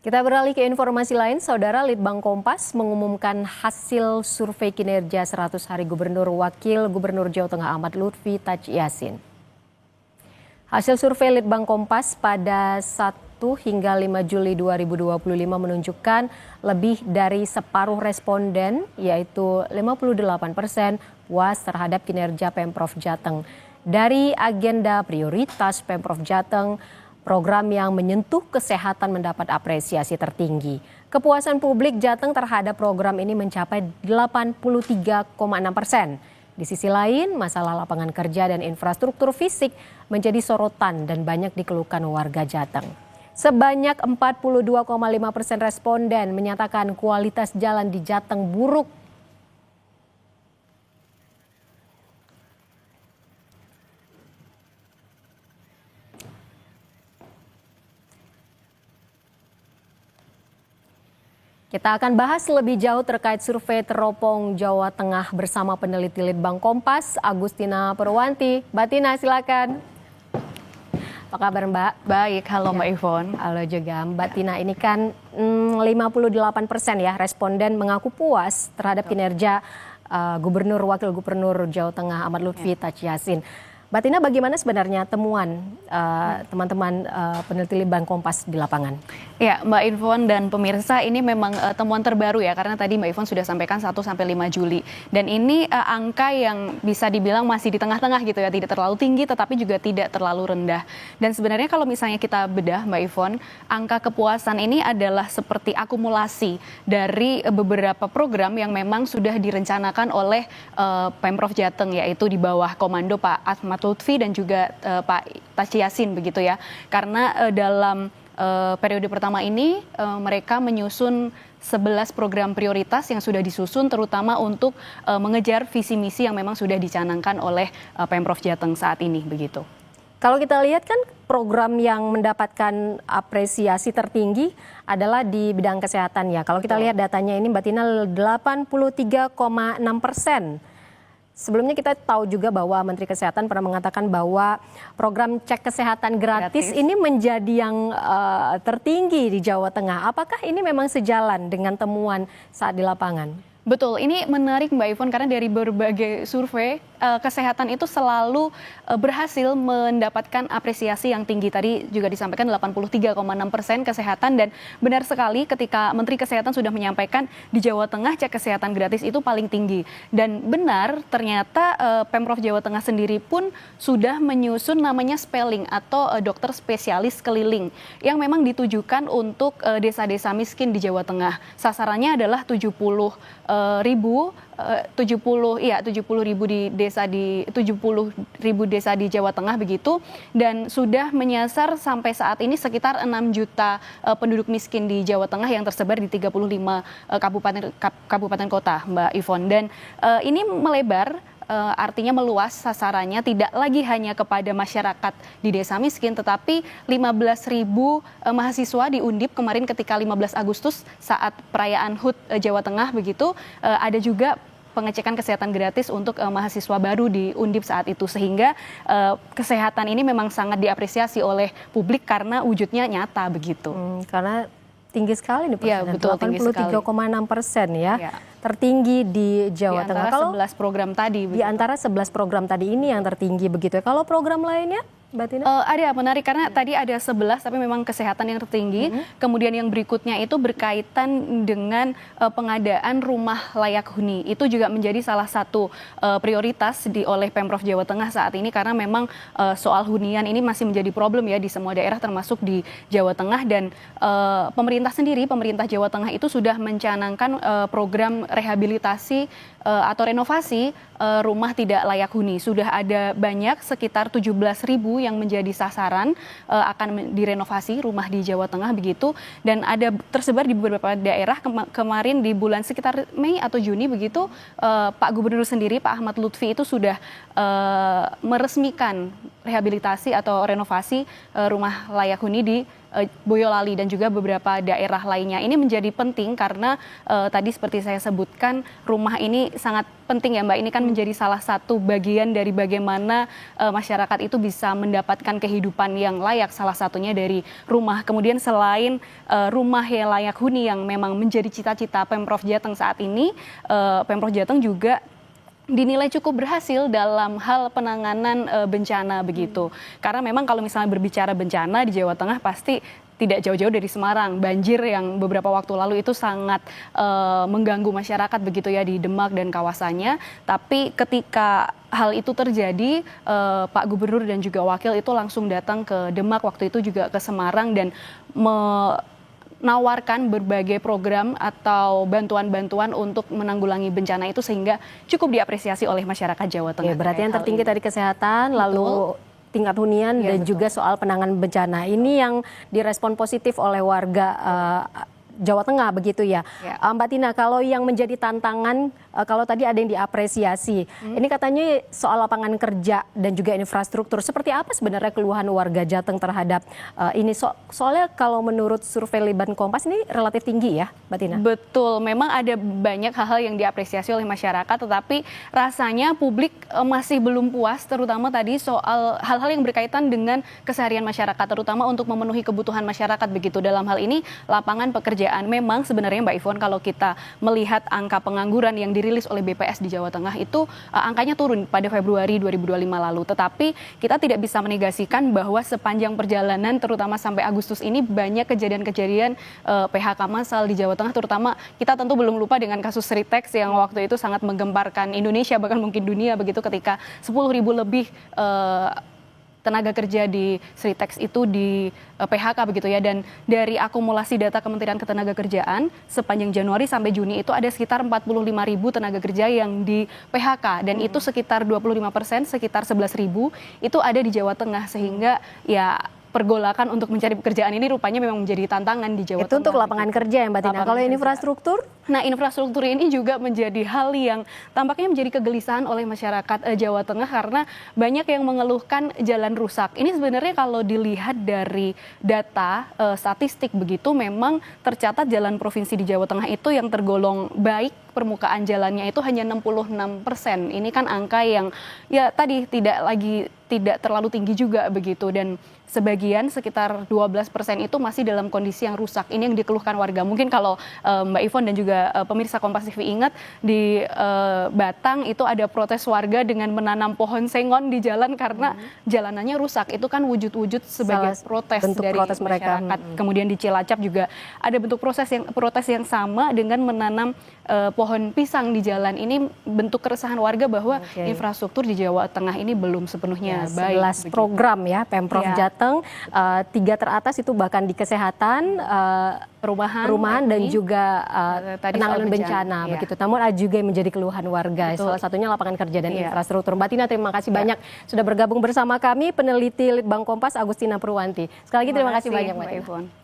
Kita beralih ke informasi lain, Saudara. Litbang Kompas mengumumkan hasil survei kinerja 100 hari Gubernur Wakil Gubernur Jawa Tengah Ahmad Lutfi Taj Yassin. Hasil survei Litbang Kompas pada 1 hingga 5 Juli 2025 menunjukkan lebih dari separuh responden, yaitu 58% puas terhadap kinerja Pemprov Jateng. Dari agenda prioritas Pemprov Jateng, program yang menyentuh kesehatan mendapat apresiasi tertinggi. Kepuasan publik Jateng terhadap program ini mencapai 83,6%. Di sisi lain, masalah lapangan kerja dan infrastruktur fisik menjadi sorotan dan banyak dikeluhkan warga Jateng. Sebanyak 42,5% responden menyatakan kualitas jalan di Jateng buruk. Kita akan bahas lebih jauh terkait survei teropong Jawa Tengah bersama peneliti Litbang Kompas, Agustina Purwanti. Mbak Tina, silakan. Apa kabar Mbak? Baik, halo Mbak Ivon. Halo juga Mbak Tina, ini kan 58% ya responden mengaku puas terhadap kinerja Gubernur Wakil Gubernur Jawa Tengah Ahmad Lutfi Taj Yassin. Mbak Tina, bagaimana sebenarnya temuan teman-teman peneliti Litbang Kompas di lapangan? Ya, Mbak Ivon dan pemirsa, ini memang temuan terbaru ya, karena tadi Mbak Ivon sudah sampaikan 1 sampai 5 Juli. Dan ini angka yang bisa dibilang masih di tengah-tengah gitu ya, tidak terlalu tinggi tetapi juga tidak terlalu rendah. Dan sebenarnya kalau misalnya kita bedah Mbak Ivon, angka kepuasan ini adalah seperti akumulasi dari beberapa program yang memang sudah direncanakan oleh Pemprov Jateng, yaitu di bawah komando Pak Ahmad Lutfi dan juga Pak Taj Yassin begitu ya. Karena dalam periode pertama ini mereka menyusun 11 program prioritas yang sudah disusun terutama untuk mengejar visi misi yang memang sudah dicanangkan oleh Pemprov Jateng saat ini begitu. Kalau kita lihat kan program yang mendapatkan apresiasi tertinggi adalah di bidang kesehatan ya. Kalau kita lihat datanya ini Mbak Tina 83,6%. Sebelumnya kita tahu juga bahwa Menteri Kesehatan pernah mengatakan bahwa program cek kesehatan gratis ini menjadi yang tertinggi di Jawa Tengah. Apakah ini memang sejalan dengan temuan saat di lapangan? Betul, ini menarik Mbak Ivon karena dari berbagai survei kesehatan itu selalu berhasil mendapatkan apresiasi yang tinggi. Tadi juga disampaikan 83,6% kesehatan, dan benar sekali ketika Menteri Kesehatan sudah menyampaikan di Jawa Tengah cek kesehatan gratis itu paling tinggi. Dan benar ternyata Pemprov Jawa Tengah sendiri pun sudah menyusun namanya spelling atau dokter spesialis keliling yang memang ditujukan untuk desa-desa miskin di Jawa Tengah. Sasarannya adalah 70 ribu desa di Jawa Tengah begitu, dan sudah menyasar sampai saat ini sekitar 6 juta penduduk miskin di Jawa Tengah yang tersebar di 35 kabupaten kota Mbak Ivon. Dan ini melebar, artinya meluas sasarannya, tidak lagi hanya kepada masyarakat di desa miskin, tetapi 15.000 mahasiswa di Undip kemarin ketika 15 Agustus saat perayaan HUT Jawa Tengah begitu, ada juga pengecekan kesehatan gratis untuk mahasiswa baru di Undip saat itu, sehingga kesehatan ini memang sangat diapresiasi oleh publik karena wujudnya nyata begitu. Karena tinggi sekali nih, ya, betul, 83,6% ya. Tertinggi di Jawa Tengah. Kalau 11 program tadi. Di antara 11 program tadi ini yang tertinggi begitu ya. Kalau program lainnya, Mbak Tina? Ada, menarik karena tadi ada 11 tapi memang kesehatan yang tertinggi. Kemudian yang berikutnya itu berkaitan dengan pengadaan rumah layak huni. Itu juga menjadi salah satu prioritas oleh Pemprov Jawa Tengah saat ini, karena memang soal hunian ini masih menjadi problem ya di semua daerah termasuk di Jawa Tengah. Dan pemerintah Jawa Tengah itu sudah mencanangkan program rehabilitasi atau renovasi rumah tidak layak huni. Sudah ada banyak sekitar 17.000 yang menjadi sasaran akan direnovasi rumah di Jawa Tengah begitu, dan ada tersebar di beberapa daerah. Kemarin di bulan sekitar Mei atau Juni begitu, Pak Gubernur sendiri Pak Ahmad Lutfi itu sudah meresmikan rehabilitasi atau renovasi rumah layak huni di Boyolali dan juga beberapa daerah lainnya. Ini menjadi penting karena tadi seperti saya sebutkan, rumah ini sangat penting ya Mbak. Ini kan menjadi salah satu bagian dari bagaimana masyarakat itu bisa mendapatkan kehidupan yang layak, salah satunya dari rumah. Kemudian selain rumah yang layak huni yang memang menjadi cita-cita Pemprov Jateng saat ini, Pemprov Jateng juga dinilai cukup berhasil dalam hal penanganan bencana begitu. Karena memang kalau misalnya berbicara bencana di Jawa Tengah pasti tidak jauh-jauh dari Semarang. Banjir yang beberapa waktu lalu itu sangat mengganggu masyarakat begitu ya di Demak dan kawasannya. Tapi ketika hal itu terjadi, Pak Gubernur dan juga Wakil itu langsung datang ke Demak, waktu itu juga ke Semarang dan menawarkan berbagai program atau bantuan-bantuan untuk menanggulangi bencana itu sehingga cukup diapresiasi oleh masyarakat Jawa Tengah. Berarti yang tertinggi tadi kesehatan, lalu tingkat hunian dan juga soal penanganan bencana. Ini yang direspon positif oleh warga Jawa Tengah begitu ya. Mbak Tina, kalau yang menjadi tantangan, kalau tadi ada yang diapresiasi, ini katanya soal lapangan kerja dan juga infrastruktur. Seperti apa sebenarnya keluhan warga Jateng terhadap ini? Soalnya kalau menurut survei Litbang Kompas ini relatif tinggi ya, Mbak Tina? Betul, memang ada banyak hal-hal yang diapresiasi oleh masyarakat, tetapi rasanya publik masih belum puas, terutama tadi soal hal-hal yang berkaitan dengan keseharian masyarakat, terutama untuk memenuhi kebutuhan masyarakat begitu. Dalam hal ini lapangan pekerjaan. Memang sebenarnya Mbak Ivon, kalau kita melihat angka pengangguran yang dirilis oleh BPS di Jawa Tengah itu angkanya turun pada Februari 2025 lalu. Tetapi kita tidak bisa menegasikan bahwa sepanjang perjalanan terutama sampai Agustus ini banyak kejadian-kejadian PHK massal di Jawa Tengah, terutama kita tentu belum lupa dengan kasus Sritex yang waktu itu sangat menggemparkan Indonesia bahkan mungkin dunia begitu, ketika 10.000 lebih tenaga kerja di Sritex itu di PHK begitu ya. Dan dari akumulasi data Kementerian Ketenagakerjaan sepanjang Januari sampai Juni itu ada sekitar 45.000 tenaga kerja yang di PHK dan itu sekitar 25%, sekitar 11.000 itu ada di Jawa Tengah, sehingga ya pergolakan untuk mencari pekerjaan ini rupanya memang menjadi tantangan di Jawa Tengah. Itu untuk lapangan kerja ya Mbak Tina. Kalau infrastruktur? Nah, infrastruktur ini juga menjadi hal yang tampaknya menjadi kegelisahan oleh masyarakat Jawa Tengah karena banyak yang mengeluhkan jalan rusak. Ini sebenarnya kalau dilihat dari data statistik begitu, memang tercatat jalan provinsi di Jawa Tengah itu yang tergolong baik permukaan jalannya itu hanya 66%. Ini kan angka yang ya tadi tidak terlalu tinggi juga begitu, dan sebagian sekitar 12% itu masih dalam kondisi yang rusak. Ini yang dikeluhkan warga. Mungkin kalau Mbak Ivon dan juga pemirsa Kompas TV ingat di Batang itu ada protes warga dengan menanam pohon sengon di jalan karena jalanannya rusak. Itu kan wujud-wujud sebagai protes dari masyarakat. Kemudian di Cilacap juga ada bentuk protes yang sama dengan menanam pohon pisang di jalan. Ini bentuk keresahan warga bahwa infrastruktur di Jawa Tengah ini belum sepenuhnya baik. 11 program ya Pemprov Jateng, 3 teratas itu bahkan di kesehatan, perumahan dan juga penanganan bencana begitu. Namun ada juga yang menjadi keluhan warga. Salah satunya lapangan kerja dan infrastruktur. Mbak Tina, terima kasih banyak sudah bergabung bersama kami, peneliti Litbang Kompas Agustina Purwanti. Sekali lagi terima kasih banyak Mbak Tina.